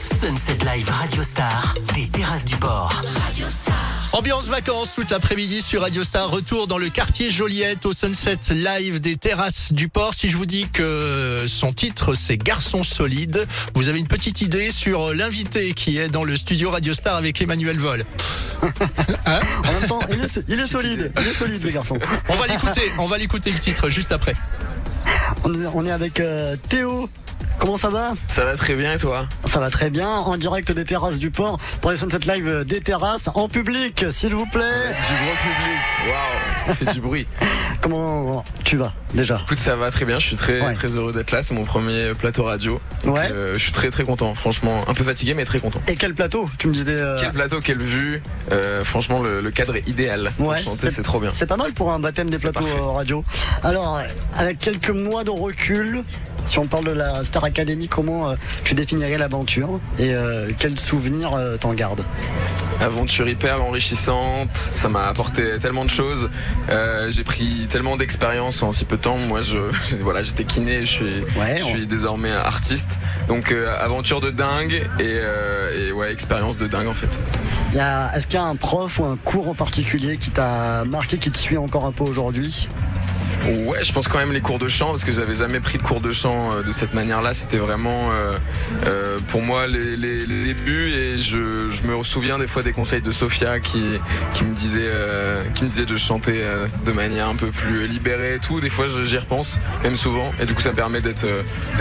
Sunset Live Radio Star des terrasses du port. Radio Star. Ambiance vacances toute l'après-midi sur Radio Star. Retour dans le quartier Joliette au Sunset Live des terrasses du port. Si je vous dis que son titre c'est Garçon solide, vous avez une petite idée sur l'invité qui est dans le studio Radio Star avec Emmanuel Vol. Hein, en même temps, il est solide le garçon. On va l'écouter le titre juste après. On est avec Théo. Comment ça va ? Ça va très bien et toi ? Ça va très bien, en direct des terrasses du port pour les Sunset Live des terrasses en public, s'il vous plaît. Du gros public, waouh, fait du bruit. Comment tu vas déjà ? Écoute, ça va très bien, je suis très heureux d'être là, c'est mon premier plateau radio. Donc, je suis très content, franchement, un peu fatigué mais très content. Et quel plateau ? Tu me disais Quel plateau, quelle vue, franchement le cadre est idéal pour chanter, c'est trop bien. C'est pas mal pour un baptême des plateaux radio. Alors, avec quelques mois de recul, si on parle de la Star Academy, comment tu définirais l'aventure et quels souvenirs t'en gardes ? Aventure hyper enrichissante, ça m'a apporté tellement de choses, j'ai pris tellement d'expérience en si peu de temps. Moi j'étais kiné, je suis désormais artiste, donc aventure de dingue et expérience de dingue en fait. Est-ce qu'il y a un prof ou un cours en particulier qui t'a marqué, qui te suit encore un peu aujourd'hui ? Ouais, je pense quand même les cours de chant, parce que j'avais jamais pris de cours de chant de cette manière-là. C'était vraiment pour moi les débuts, et je me souviens des fois des conseils de Sophia qui me disait de chanter de manière un peu plus libérée et tout. Des fois j'y repense, même souvent, et du coup ça me permet d'être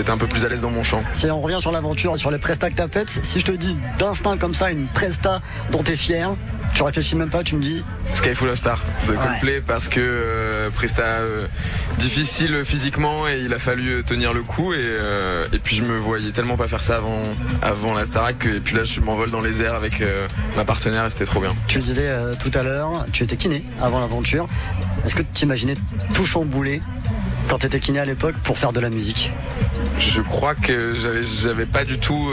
un peu plus à l'aise dans mon chant. Si on revient sur l'aventure et sur les prestats que t'as faites, si je te dis d'instinct comme ça une presta dont t'es fier, tu réfléchis même pas, tu me dis Sky Full of Stars de Coldplay, parce que presta difficile physiquement et il a fallu tenir le coup, et puis je me voyais tellement pas faire ça avant la Starac, et puis là je m'envole dans les airs avec ma partenaire et c'était trop bien. Tu le disais tout à l'heure, tu étais kiné avant l'aventure. Est-ce que tu imaginais tout chambouler quand tu étais kiné à l'époque pour faire de la musique ? Je crois que j'avais pas du tout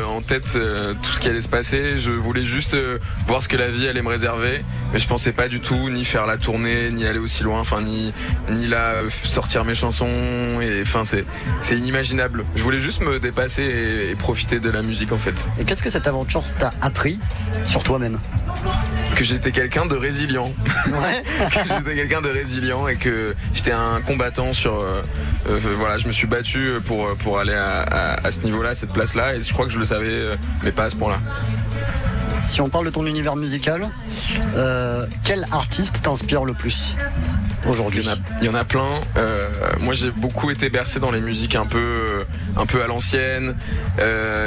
en tête tout ce qui allait se passer. Je voulais juste voir ce que la vie allait me réserver, mais je pensais pas du tout ni faire la tournée, ni aller aussi loin, enfin ni là sortir mes chansons, et enfin c'est inimaginable. Je voulais juste me dépasser et profiter de la musique en fait. Et qu'est-ce que cette aventure t'a appris sur toi-même ? Que j'étais quelqu'un de résilient. Que j'étais quelqu'un de résilient et que j'étais un combattant je me suis battu pour aller à ce niveau-là, à cette place-là, et je crois que je le savais, mais pas à ce point-là. Si on parle de ton univers musical, quel artiste t'inspire le plus aujourd'hui ? Il y en a plein. Moi j'ai beaucoup été bercé dans les musiques un peu à l'ancienne.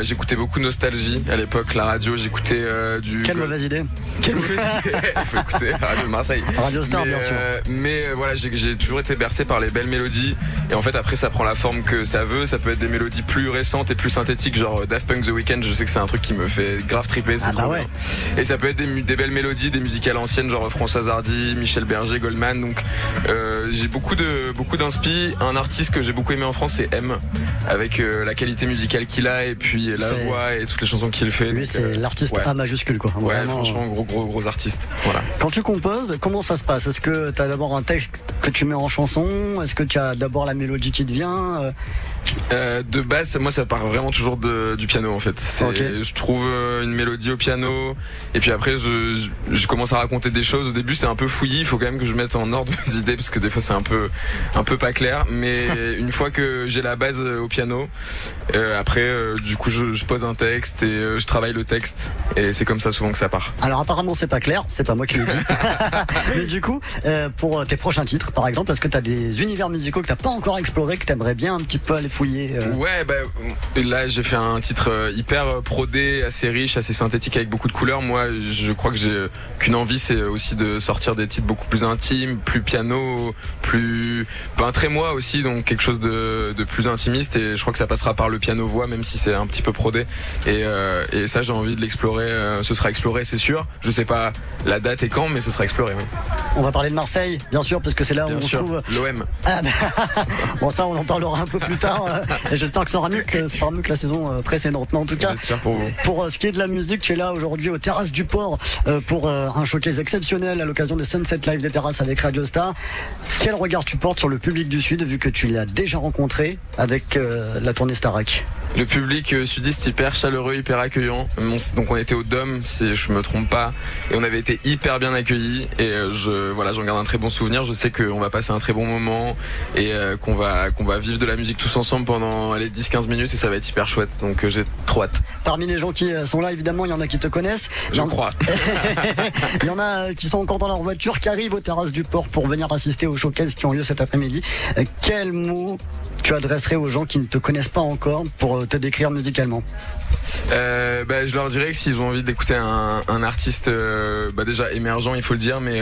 J'écoutais beaucoup de Nostalgie à l'époque, la radio, j'écoutais du... Quelle mauvaise idée. Quelle mauvaise idée. Il faut écouter la radio de Marseille. Radio Star, bien sûr. Mais voilà, j'ai toujours été bercé par les belles mélodies, et en fait après ça prend la forme que ça veut. Ça peut être des mélodies plus récentes et plus synthétiques, genre Daft Punk The Weeknd, je sais que c'est un truc qui me fait grave triper, c'est trop bien. Et ça peut être des belles mélodies, des musiques à l'ancienne, genre Françoise Hardy, Michel Berger, Goldman. Donc j'ai beaucoup d'inspi. Un artiste que j'ai beaucoup aimé en France, c'est M, avec la qualité musicale qu'il a, et puis la voix et toutes les chansons qu'il fait. Lui, c'est l'artiste A majuscule, quoi. Ouais, vraiment, franchement, gros artiste. Voilà. Quand tu composes, comment ça se passe ? Est-ce que tu as d'abord un texte que tu mets en chanson ? Est-ce que tu as d'abord la mélodie qui te vient ? De base, moi ça part vraiment toujours du piano en fait. Je trouve une mélodie au piano, et puis après je commence à raconter des choses. Au début c'est un peu fouillis, il faut quand même que je mette en ordre mes idées, parce que des fois c'est un peu pas clair, mais une fois que j'ai la base au piano, après du coup je pose un texte et je travaille le texte, et c'est comme ça souvent que ça part. Alors apparemment c'est pas clair, c'est pas moi qui le dis. Mais du coup, pour tes prochains titres par exemple, est-ce que t'as des univers musicaux que t'as pas encore explorés, que t'aimerais bien un petit peu aller fouiller Ouais, là j'ai fait un titre hyper prodé, assez riche, assez synthétique, avec beaucoup de couleurs. Moi je crois que j'ai qu'une envie, c'est aussi de sortir des titres beaucoup plus intimes, plus piano, très moi aussi, donc quelque chose de plus intimiste, et je crois que ça passera par le piano voix, même si c'est un petit peu prodé, et ça j'ai envie de l'explorer. Ce sera exploré, c'est sûr. Je sais pas la date et quand, mais ce sera exploré, oui. On va parler de Marseille, bien sûr, parce que c'est là où on trouve l'OM. Bon, ça on en parlera un peu plus tard, et j'espère que ça sera mieux que la saison précédente. Mais en tout cas, j'espère pour vous. Pour ce qui est de la musique, tu es là aujourd'hui aux terrasses du port pour un showcase exceptionnel à l'occasion des Sunset Live des terrasses avec Radio Star. Quel regard tu portes sur le public du Sud, vu que tu l'as déjà rencontré avec la tournée Starac ? Le public sudiste hyper chaleureux, hyper accueillant. Donc on était au Dôme, si je me trompe pas, et on avait été hyper bien accueillis. Et j'en garde un très bon souvenir. Je sais qu'on va passer un très bon moment et qu'on va vivre de la musique tous ensemble pendant les 10-15 minutes et ça va être hyper chouette. Donc j'ai trop hâte. Parmi les gens qui sont là, évidemment, il y en a qui te connaissent. Je crois. Il y en a qui sont encore dans leur voiture, qui arrivent aux terrasses du port pour venir assister aux showcases qui ont lieu cet après-midi. Quel mot tu adresserais aux gens qui ne te connaissent pas encore pour te décrire musicalement? Je leur dirais que s'ils ont envie d'écouter un artiste déjà émergent, il faut le dire, mais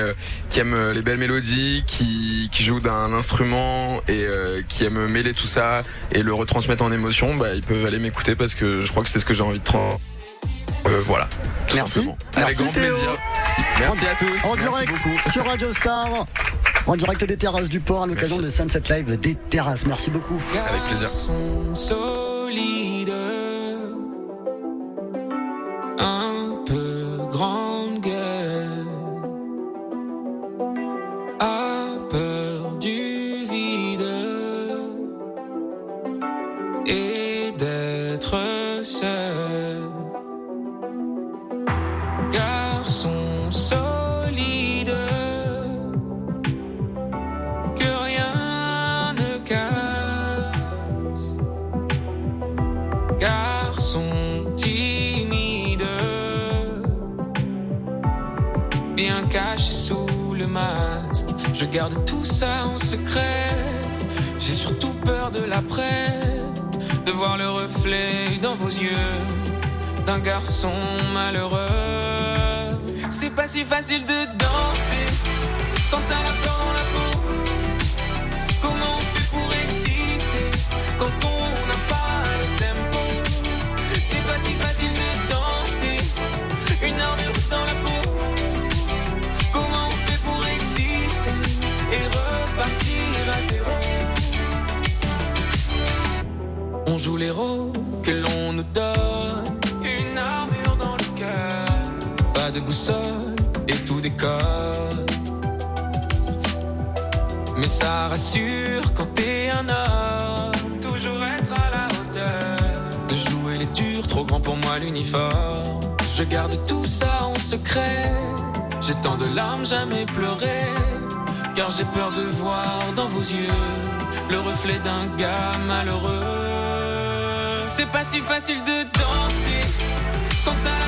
qui aime les belles mélodies, qui joue d'un instrument et qui aime mêler tout ça et le retransmettre en émotion, ils peuvent aller m'écouter parce que je crois que c'est ce que j'ai envie de transmettre. Voilà. Merci. Avec grand Théo. plaisir. Merci à tous. En Merci direct beaucoup. sur Radio Star. En direct des terrasses du port à l'occasion de Sunset Live des terrasses. Merci beaucoup. Avec plaisir. Solide, un peu grande gueule, a peur du vide et d'être seul. Garçon solide, que rien ne casse. Garçon timide, bien caché sous le masque. Je garde tout ça en secret. J'ai surtout peur de l'après, de voir le reflet dans vos yeux d'un garçon malheureux. C'est pas si facile de danser quand t'as la peur dans la peau. Comment on fait pour exister quand on n'a pas le tempo? C'est pas si facile de danser, une armure dans la peau. Comment on fait pour exister et repartir à zéro? On joue les rôles que l'on nous donne, une armure dans le cœur, pas de boussole et tout décolle. Mais ça rassure quand t'es un homme, toujours être à la hauteur. De jouer les durs, trop grand pour moi l'uniforme. Je garde tout ça en secret. J'ai tant de larmes, jamais pleuré, car j'ai peur de voir dans vos yeux le reflet d'un gars malheureux. C'est pas si facile de danser quand t'as la